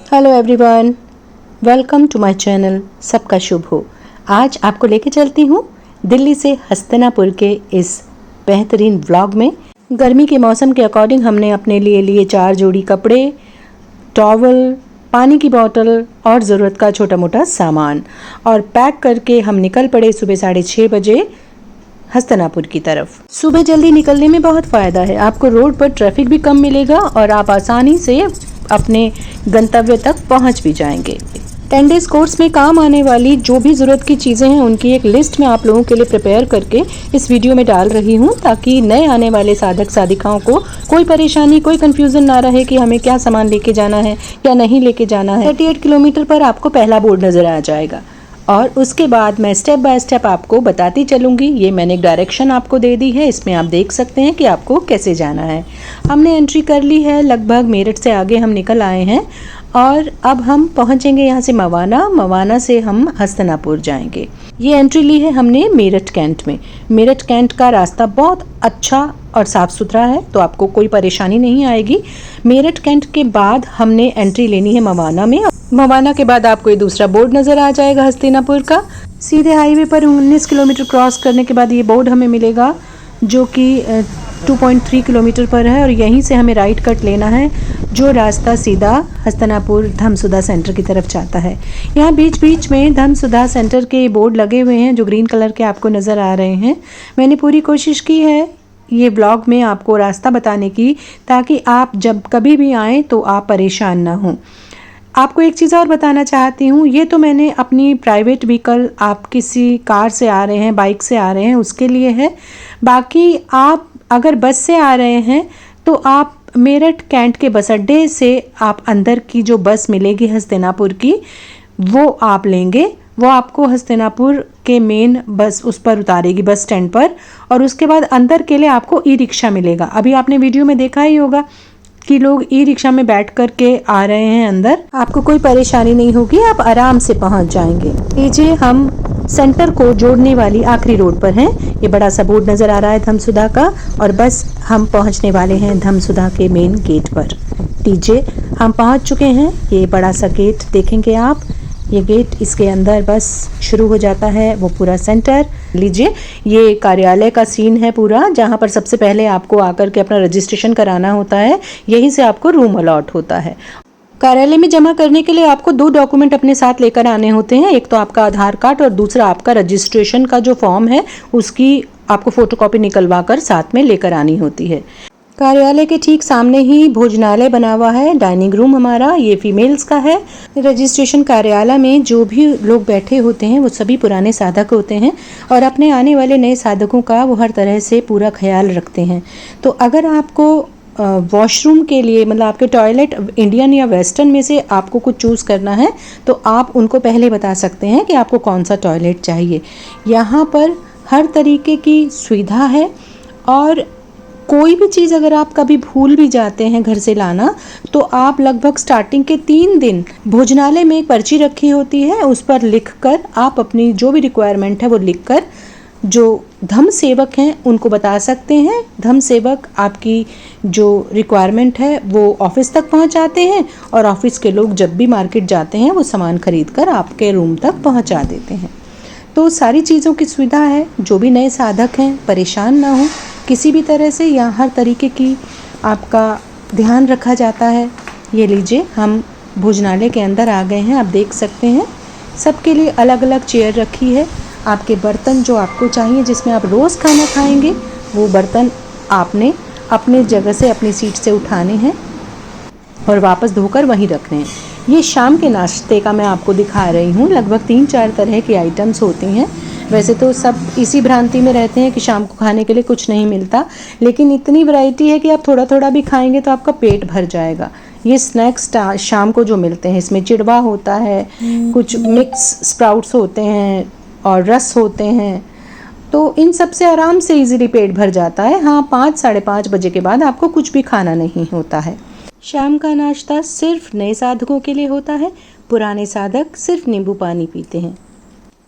Hello everyone, welcome to my channel सबका शुभ हो। आज आपको लेके चलती हूँ दिल्ली से हस्तिनापुर के इस बेहतरीन व्लॉग में। गर्मी के मौसम के अकॉर्डिंग हमने अपने लिए 4 जोड़ी कपड़े, टॉवल, पानी की बोतल और ज़रूरत का छोटा मोटा सामान और पैक करके हम निकल पड़े सुबह 6:30 बजे हस्तिनापुर की तरफ। सुबह जल्दी निकलने में बहुत फ़ायदा है, आपको रोड पर ट्रैफिक भी कम मिलेगा और आप आसानी से अपने गंतव्य तक पहुंच भी जाएंगे। 10 डेज कोर्स में काम आने वाली जो भी ज़रूरत की चीज़ें हैं उनकी एक लिस्ट मैं आप लोगों के लिए प्रिपेयर करके इस वीडियो में डाल रही हूं, ताकि नए आने वाले साधक साधिकाओं को कोई परेशानी, कोई कंफ्यूजन ना रहे कि हमें क्या सामान लेके जाना है या नहीं लेके जाना है। 38 किलोमीटर पर आपको पहला बोर्ड नज़र आ जाएगा और उसके बाद मैं स्टेप बाय स्टेप आपको बताती चलूँगी। ये मैंने एक डायरेक्शन आपको दे दी है, इसमें आप देख सकते हैं कि आपको कैसे जाना है। हमने एंट्री कर ली है, लगभग मेरठ से आगे हम निकल आए हैं और अब हम पहुंचेंगे यहाँ से मवाना से हम हस्तिनापुर जाएंगे। ये एंट्री ली है हमने मेरठ कैंट में। मेरठ कैंट का रास्ता बहुत अच्छा और साफ़ सुथरा है, तो आपको कोई परेशानी नहीं आएगी। मेरठ कैंट के बाद हमने एंट्री लेनी है मवाना में। मवाना के बाद आपको ये दूसरा बोर्ड नज़र आ जाएगा हस्तिनापुर का। सीधे हाईवे पर 19 किलोमीटर क्रॉस करने के बाद ये बोर्ड हमें मिलेगा जो कि 2.3 किलोमीटर पर है और यहीं से हमें राइट कट लेना है, जो रास्ता सीधा हस्तिनापुर धम्मसुधा सेंटर की तरफ जाता है। यहाँ बीच बीच में धम्मसुधा सेंटर के बोर्ड लगे हुए हैं जो ग्रीन कलर के आपको नज़र आ रहे हैं। मैंने पूरी कोशिश की है ये ब्लॉग में आपको रास्ता बताने की, ताकि आप जब कभी भी आएँ तो आप परेशान ना हों। आपको एक चीज़ और बताना चाहती हूँ, ये तो मैंने अपनी प्राइवेट व्हीकल, आप किसी कार से आ रहे हैं, बाइक से आ रहे हैं, उसके लिए है। बाकी आप अगर बस से आ रहे हैं तो आप मेरठ कैंट के बस अड्डे से आप अंदर की जो बस मिलेगी हस्तिनापुर की, वो आप लेंगे। वो आपको हस्तिनापुर के मेन बस उस पर उतारेगी, बस स्टैंड पर, और उसके बाद अंदर के लिए आपको ई रिक्शा मिलेगा। अभी आपने वीडियो में देखा ही होगा कि लोग ई रिक्शा में बैठ कर के आ रहे हैं अंदर। आपको कोई परेशानी नहीं होगी, आप आराम से पहुंच जाएंगे। लीजिए, हम सेंटर को जोड़ने वाली आखिरी रोड पर हैं। ये बड़ा सा बोर्ड नज़र आ रहा है धम्मसुधा का, और बस हम पहुंचने वाले हैं धम्मसुधा के मेन गेट पर। लीजिए, हम पहुंच चुके हैं। ये बड़ा सा गेट देखेंगे आप, ये गेट, इसके अंदर बस शुरू हो जाता है वो पूरा सेंटर। लीजिए, ये कार्यालय का सीन है पूरा, जहाँ पर सबसे पहले आपको आकर के अपना रजिस्ट्रेशन कराना होता है। यहीं से आपको रूम अलॉट होता है। कार्यालय में जमा करने के लिए आपको 2 डॉक्यूमेंट अपने साथ लेकर आने होते हैं। एक तो आपका आधार कार्ड और दूसरा आपका रजिस्ट्रेशन का जो फॉर्म है उसकी आपको फोटोकॉपी निकलवा कर साथ में लेकर आनी होती है। कार्यालय के ठीक सामने ही भोजनालय बना हुआ है, डाइनिंग रूम हमारा, ये फीमेल्स का है। रजिस्ट्रेशन कार्यालय में जो भी लोग बैठे होते हैं वो सभी पुराने साधक होते हैं और अपने आने वाले नए साधकों का वो हर तरह से पूरा ख्याल रखते हैं। तो अगर आपको वॉशरूम के लिए, मतलब आपके टॉयलेट इंडियन या वेस्टर्न में से आपको कुछ चूज़ करना है तो आप उनको पहले बता सकते हैं कि आपको कौन सा टॉयलेट चाहिए। यहाँ पर हर तरीके की सुविधा है और कोई भी चीज़ अगर आप कभी भूल भी जाते हैं घर से लाना, तो आप लगभग स्टार्टिंग के 3 दिन भोजनालय में एक पर्ची रखी होती है, उस पर लिखकर आप अपनी जो भी रिक्वायरमेंट है वो लिखकर जो धम्म सेवक हैं उनको बता सकते हैं। धम्म सेवक आपकी जो रिक्वायरमेंट है वो ऑफिस तक पहुंचाते हैं और ऑफिस के लोग जब भी मार्केट जाते हैं वो सामान खरीद कर आपके रूम तक पहुंचा देते हैं। तो सारी चीज़ों की सुविधा है। जो भी नए साधक हैं परेशान ना हो किसी भी तरह से, यहाँ हर तरीके की आपका ध्यान रखा जाता है। ये लीजिए, हम भोजनालय के अंदर आ गए हैं। आप देख सकते हैं सबके लिए अलग अलग चेयर रखी है। आपके बर्तन जो आपको चाहिए, जिसमें आप रोज़ खाना खाएंगे, वो बर्तन आपने अपने जगह से, अपनी सीट से उठाने हैं और वापस धोकर वहीं रखने हैं। ये शाम के नाश्ते का मैं आपको दिखा रही हूँ। लगभग 3-4 तरह की आइटम्स होती हैं। वैसे तो सब इसी भ्रांति में रहते हैं कि शाम को खाने के लिए कुछ नहीं मिलता, लेकिन इतनी वैरायटी है कि आप थोड़ा थोड़ा भी खाएंगे तो आपका पेट भर जाएगा। ये स्नैक्स शाम को जो मिलते हैं, इसमें चिड़वा होता है, कुछ मिक्स स्प्राउट्स होते हैं और रस होते हैं, तो इन सब से आराम से इजीली पेट भर जाता है। हाँ, 5-5:30 बजे के बाद आपको कुछ भी खाना नहीं होता है। शाम का नाश्ता सिर्फ नए साधकों के लिए होता है। पुराने साधक सिर्फ नींबू पानी पीते हैं।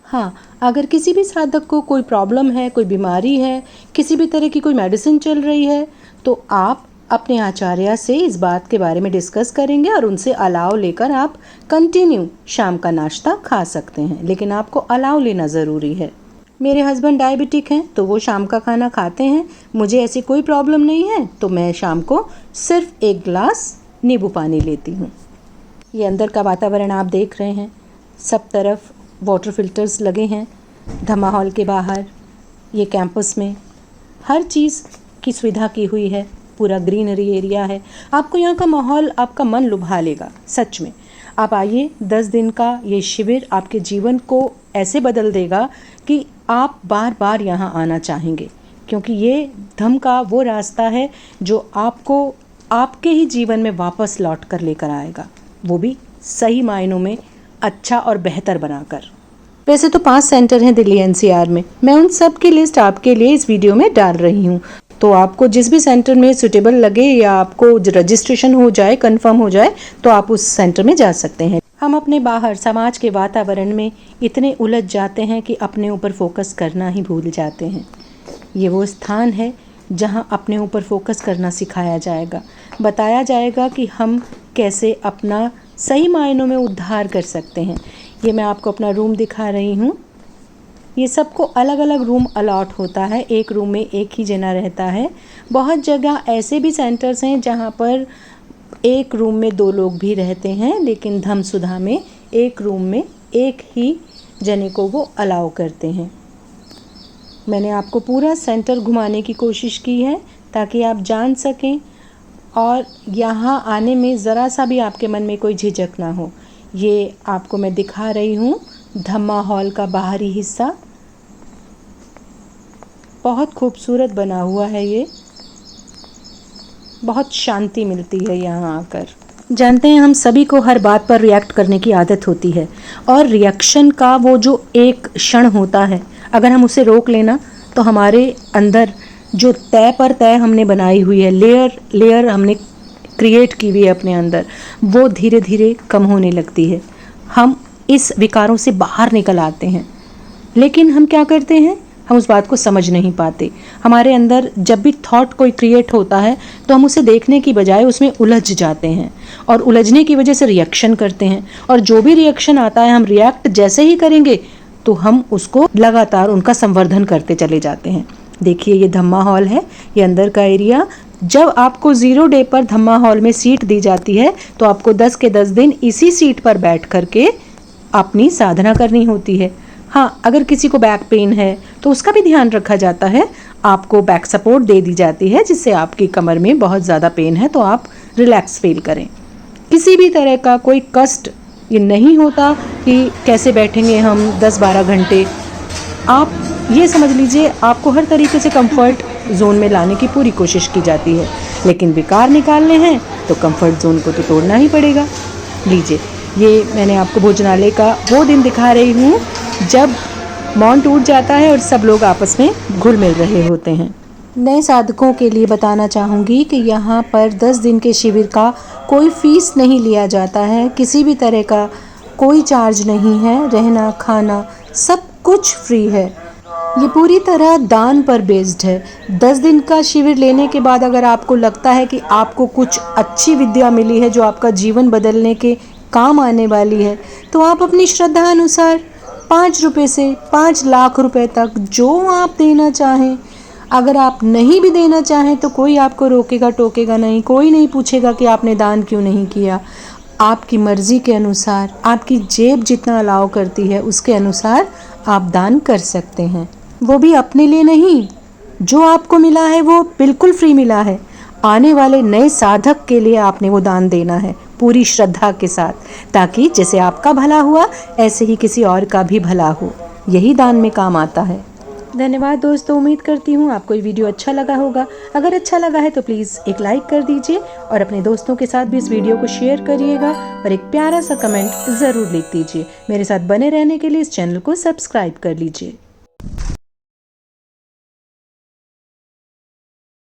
हाँ, अगर किसी भी साधक को कोई प्रॉब्लम है, कोई बीमारी है, किसी भी तरह की कोई मेडिसिन चल रही है, तो आप अपने आचार्य से इस बात के बारे में डिस्कस करेंगे और उनसे अलाव लेकर आप कंटिन्यू शाम का नाश्ता खा सकते हैं, लेकिन आपको अलाव लेना ज़रूरी है। मेरे हस्बैंड डायबिटिक हैं तो वो शाम का खाना खाते हैं, मुझे ऐसी कोई प्रॉब्लम नहीं है, तो मैं शाम को सिर्फ 1 गिलास नींबू पानी लेती हूँ। ये अंदर का वातावरण आप देख रहे हैं, सब तरफ वाटर फिल्टर्स लगे हैं। धम्मा हॉल के बाहर ये कैंपस में हर चीज़ की सुविधा की हुई है, पूरा ग्रीनरी एरिया है। आपको यहाँ का माहौल आपका मन लुभा लेगा, सच में। आप आइए, 10 दिन का ये शिविर आपके जीवन को ऐसे बदल देगा कि आप बार बार यहाँ आना चाहेंगे, क्योंकि ये धम्म का वो रास्ता है जो आपको आपके ही जीवन में वापस लौट कर लेकर आएगा, वो भी सही मायनों में अच्छा और बेहतर बनाकर। वैसे तो 5 सेंटर हैं दिल्ली एनसीआर में, मैं उन सब की लिस्ट आपके लिए इस वीडियो में डाल रही हूँ, तो आपको जिस भी सेंटर में सुटेबल लगे या आपको रजिस्ट्रेशन हो जाए, कंफर्म हो जाए, तो आप उस सेंटर में जा सकते हैं। हम अपने बाहर समाज के वातावरण में इतने उलझ जाते हैं कि अपने ऊपर फोकस करना ही भूल जाते हैं। ये वो स्थान है जहाँ अपने ऊपर फोकस करना सिखाया जाएगा, बताया जाएगा कि हम कैसे अपना सही मायनों में उद्धार कर सकते हैं। ये मैं आपको अपना रूम दिखा रही हूँ। ये सबको अलग अलग रूम अलॉट होता है, एक रूम में एक ही जना रहता है। बहुत जगह ऐसे भी सेंटर्स हैं जहाँ पर एक रूम में 2 लोग भी रहते हैं, लेकिन धम्म सुधा में एक रूम में एक ही जने को वो अलाउ करते हैं। मैंने आपको पूरा सेंटर घुमाने की कोशिश की है ताकि आप जान सकें और यहाँ आने में ज़रा सा भी आपके मन में कोई झिझक ना हो। ये आपको मैं दिखा रही हूँ धम्मा हॉल का बाहरी हिस्सा, बहुत खूबसूरत बना हुआ है। ये बहुत शांति मिलती है यहाँ आकर। जानते हैं, हम सभी को हर बात पर रिएक्ट करने की आदत होती है, और रिएक्शन का वो जो एक क्षण होता है, अगर हम उसे रोक लेना तो हमारे अंदर जो तय पर तय हमने बनाई हुई है, लेयर हमने क्रिएट की हुई है अपने अंदर, वो धीरे धीरे कम होने लगती है। हम इस विकारों से बाहर निकल आते हैं, लेकिन हम क्या करते हैं, हम उस बात को समझ नहीं पाते। हमारे अंदर जब भी थॉट कोई क्रिएट होता है तो हम उसे देखने की बजाय उसमें उलझ जाते हैं, और उलझने की वजह से रिएक्शन करते हैं, और जो भी रिएक्शन आता है हम रिएक्ट जैसे ही करेंगे तो हम उसको लगातार उनका संवर्धन करते चले जाते हैं। देखिए, ये धम्मा हॉल है, ये अंदर का एरिया। जब आपको 0 डे पर धम्मा हॉल में सीट दी जाती है तो आपको 10 के 10 दिन इसी सीट पर बैठ करके अपनी साधना करनी होती है। हाँ, अगर किसी को बैक पेन है तो उसका भी ध्यान रखा जाता है, आपको बैक सपोर्ट दे दी जाती है, जिससे आपकी कमर में बहुत ज़्यादा पेन है तो आप रिलैक्स फील करें। किसी भी तरह का कोई कष्ट ये नहीं होता कि कैसे बैठेंगे हम 10-12 घंटे। आप ये समझ लीजिए, आपको हर तरीके से कंफर्ट जोन में लाने की पूरी कोशिश की जाती है, लेकिन विकार निकालने हैं तो कंफर्ट जोन को तो तोड़ना ही पड़ेगा। लीजिए, ये मैंने आपको भोजनालय का वो दिन दिखा रही हूँ जब मौन टूट जाता है और सब लोग आपस में घुल मिल रहे होते हैं। नए साधकों के लिए बताना चाहूँगी कि यहाँ पर 10 दिन के शिविर का कोई फीस नहीं लिया जाता है, किसी भी तरह का कोई चार्ज नहीं है, रहना खाना सब कुछ फ्री है। ये पूरी तरह दान पर बेस्ड है। 10 दिन का शिविर लेने के बाद अगर आपको लगता है कि आपको कुछ अच्छी विद्या मिली है जो आपका जीवन बदलने के काम आने वाली है, तो आप अपनी श्रद्धा अनुसार 5 रुपये से 5 लाख रुपए तक जो आप देना चाहें। अगर आप नहीं भी देना चाहें तो कोई आपको रोकेगा टोकेगा नहीं, कोई नहीं पूछेगा कि आपने दान क्यों नहीं किया। आपकी मर्ज़ी के अनुसार, आपकी जेब जितना अलाउ करती है उसके अनुसार आप दान कर सकते हैं। वो भी अपने लिए नहीं, जो आपको मिला है वो बिल्कुल फ्री मिला है। आने वाले नए साधक के लिए आपने वो दान देना है पूरी श्रद्धा के साथ, ताकि जैसे आपका भला हुआ ऐसे ही किसी और का भी भला हो। यही दान में काम आता है। धन्यवाद दोस्तों, उम्मीद करती हूँ आपको ये वीडियो अच्छा लगा होगा। अगर अच्छा लगा है तो प्लीज़ एक लाइक कर दीजिए और अपने दोस्तों के साथ भी इस वीडियो को शेयर करिएगा और एक प्यारा सा कमेंट ज़रूर लिख दीजिए। मेरे साथ बने रहने के लिए इस चैनल को सब्सक्राइब कर लीजिए।